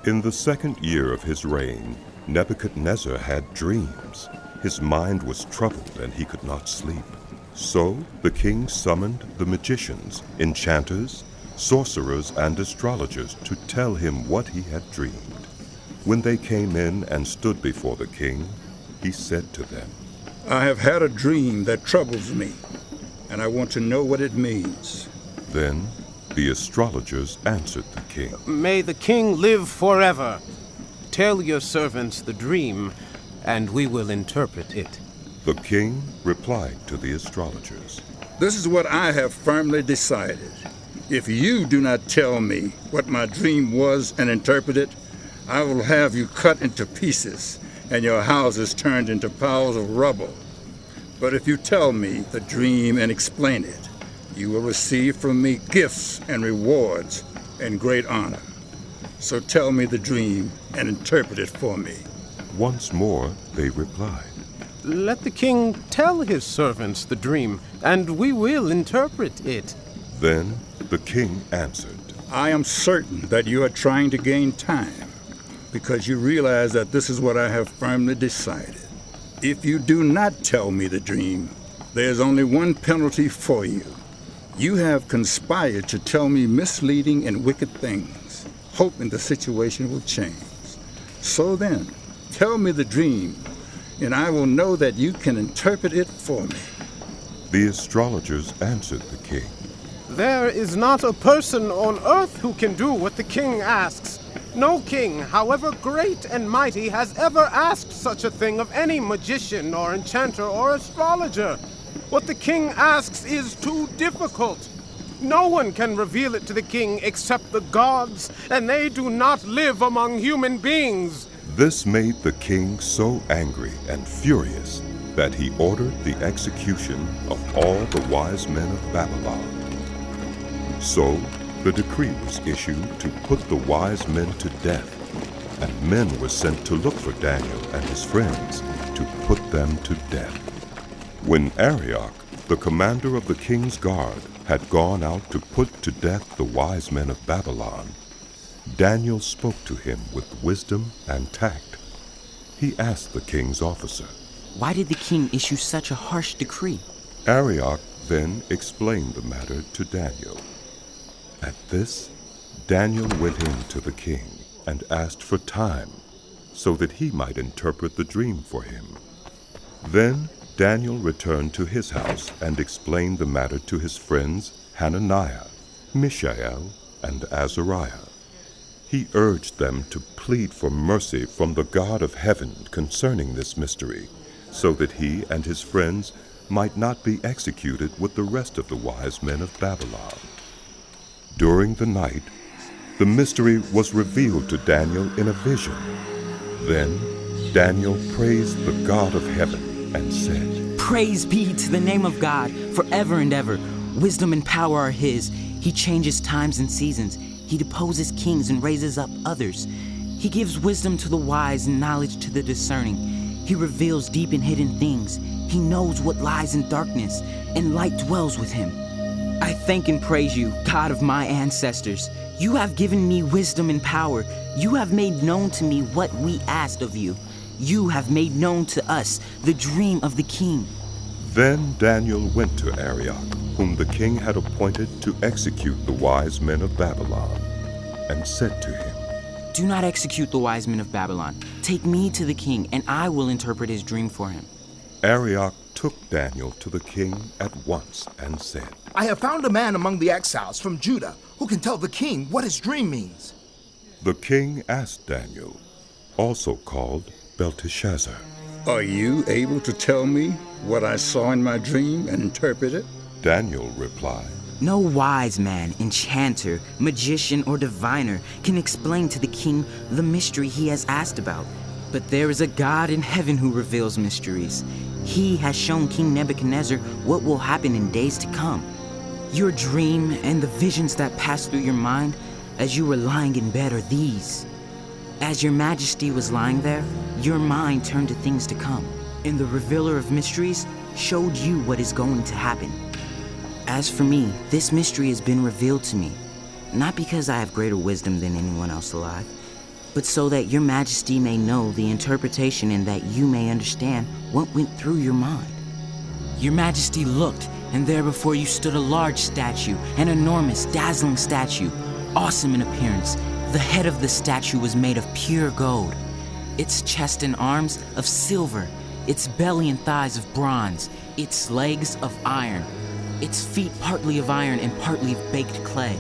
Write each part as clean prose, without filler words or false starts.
In the second year of his reign, Nebuchadnezzar had dreams. His mind was troubled and he could not sleep. So the king summoned the magicians, enchanters, sorcerers, and astrologers to tell him what he had dreamed. When they came in and stood before the king, he said to them, I have had a dream that troubles me, and I want to know what it means. Then the astrologers answered the king, May the king live forever. Tell your servants the dream, and we will interpret it. The king replied to the astrologers, This is what I have firmly decided. If you do not tell me what my dream was and interpret it, I will have you cut into pieces and your houses turned into piles of rubble. But if you tell me the dream and explain it, you will receive from me gifts and rewards and great honor. So tell me the dream and interpret it for me. Once more they replied, Let the king tell his servants the dream, and we will interpret it. Then the king answered, I am certain that you are trying to gain time, because you realize that this is what I have firmly decided. If you do not tell me the dream, there's only one penalty for you. You have conspired to tell me misleading and wicked things, hoping the situation will change. So then, tell me the dream, and I will know that you can interpret it for me. The astrologers answered the king, There is not a person on earth who can do what the king asks. No king, however great and mighty, has ever asked such a thing of any magician or enchanter or astrologer. What the king asks is too difficult. No one can reveal it to the king except the gods, and they do not live among human beings. This made the king so angry and furious that he ordered the execution of all the wise men of Babylon. So the decree was issued to put the wise men to death, and men were sent to look for Daniel and his friends to put them to death. When Arioch, the commander of the king's guard, had gone out to put to death the wise men of Babylon, Daniel spoke to him with wisdom and tact. He asked the king's officer, Why did the king issue such a harsh decree? Arioch then explained the matter to Daniel. At this, Daniel went in to the king and asked for time so that he might interpret the dream for him. Then Daniel returned to his house and explained the matter to his friends Hananiah, Mishael, and Azariah. He urged them to plead for mercy from the God of heaven concerning this mystery, so that he and his friends might not be executed with the rest of the wise men of Babylon. During the night, the mystery was revealed to Daniel in a vision. Then Daniel praised the God of heaven and said, Praise be to the name of God forever and ever. Wisdom and power are his. He changes times and seasons. He deposes kings and raises up others. He gives wisdom to the wise and knowledge to the discerning. He reveals deep and hidden things. He knows what lies in darkness, and light dwells with him. I thank and praise you, God of my ancestors. You have given me wisdom and power. You have made known to me what we asked of you. You have made known to us the dream of the king. Then Daniel went to Arioch, whom the king had appointed to execute the wise men of Babylon, and said to him, Do not execute the wise men of Babylon. Take me to the king, and I will interpret his dream for him. Arioch took Daniel to the king at once and said, I have found a man among the exiles from Judah who can tell the king what his dream means. The king asked Daniel, also called Belteshazzar, Are you able to tell me what I saw in my dream and interpret it? Daniel replied, No wise man, enchanter, magician, or diviner can explain to the king the mystery he has asked about. But there is a God in heaven who reveals mysteries. He has shown King Nebuchadnezzar what will happen in days to come. Your dream and the visions that pass through your mind as you were lying in bed are these. As your majesty was lying there, your mind turned to things to come, and the revealer of mysteries showed you what is going to happen. As for me, this mystery has been revealed to me, not because I have greater wisdom than anyone else alive, but so that your majesty may know the interpretation and that you may understand what went through your mind. Your majesty looked, and there before you stood a large statue, an enormous, dazzling statue, awesome in appearance. The head of the statue was made of pure gold, its chest and arms of silver, its belly and thighs of bronze, its legs of iron, its feet partly of iron and partly of baked clay.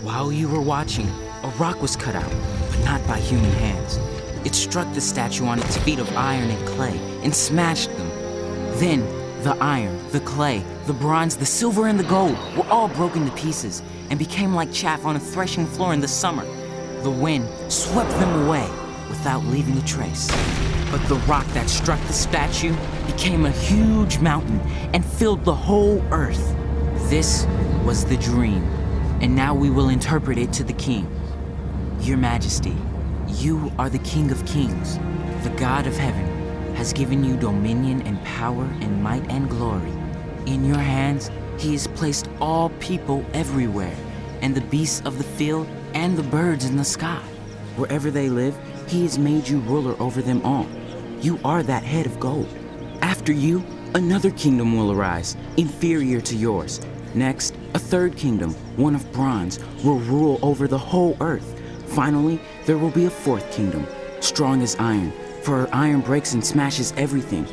While you were watching, a rock was cut out, but not by human hands. It struck the statue on its feet of iron and clay and smashed them. Then the iron, the clay, the bronze, the silver, and the gold were all broken to pieces and became like chaff on a threshing floor in the summer. The wind swept them away without leaving a trace. But the rock that struck the statue became a huge mountain and filled the whole earth. This was the dream, and now we will interpret it to the king. Your Majesty, you are the King of Kings. The God of heaven has given you dominion and power and might and glory. In your hands, he has placed all people everywhere, and the beasts of the field and the birds in the sky. Wherever they live, he has made you ruler over them all. You are that head of gold. After you, another kingdom will arise, inferior to yours. Next, a third kingdom, one of bronze, will rule over the whole earth. Finally, there will be a fourth kingdom, strong as iron, for iron breaks and smashes everything.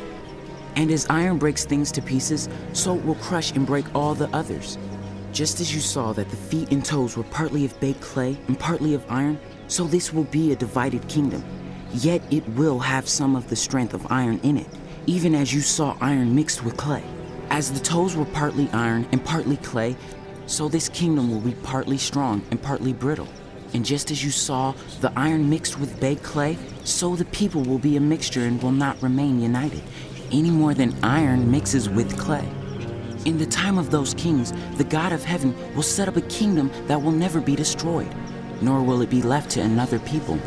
And as iron breaks things to pieces, so it will crush and break all the others. Just as you saw that the feet and toes were partly of baked clay and partly of iron, so this will be a divided kingdom. Yet it will have some of the strength of iron in it, even as you saw iron mixed with clay. As the toes were partly iron and partly clay, so this kingdom will be partly strong and partly brittle. And just as you saw the iron mixed with baked clay, so the people will be a mixture and will not remain united, any more than iron mixes with clay. In the time of those kings, the God of heaven will set up a kingdom that will never be destroyed, nor will it be left to another people.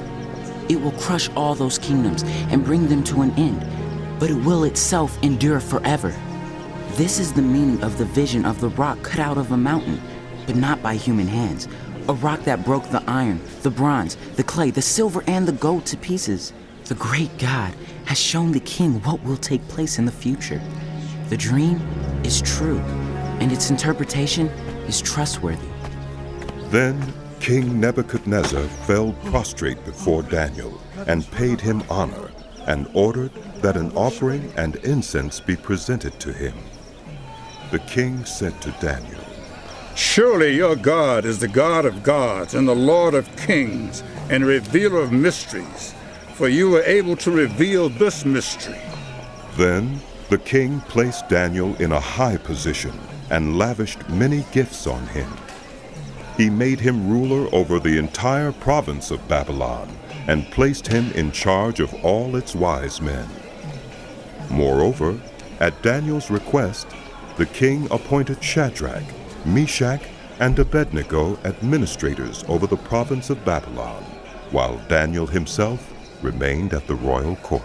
It will crush all those kingdoms and bring them to an end, but it will itself endure forever. This is the meaning of the vision of the rock cut out of a mountain, but not by human hands. A rock that broke the iron, the bronze, the clay, the silver, and the gold to pieces. The great God has shown the king what will take place in the future. The dream is true, and its interpretation is trustworthy. Then King Nebuchadnezzar fell prostrate before Daniel and paid him honor and ordered that an offering and incense be presented to him. The king said to Daniel, Surely your God is the God of gods and the Lord of kings and revealer of mysteries, for you were able to reveal this mystery. Then the king placed Daniel in a high position and lavished many gifts on him. He made him ruler over the entire province of Babylon and placed him in charge of all its wise men. Moreover, at Daniel's request, the king appointed Shadrach, Meshach, and Abednego administrators over the province of Babylon, while Daniel himself remained at the royal court.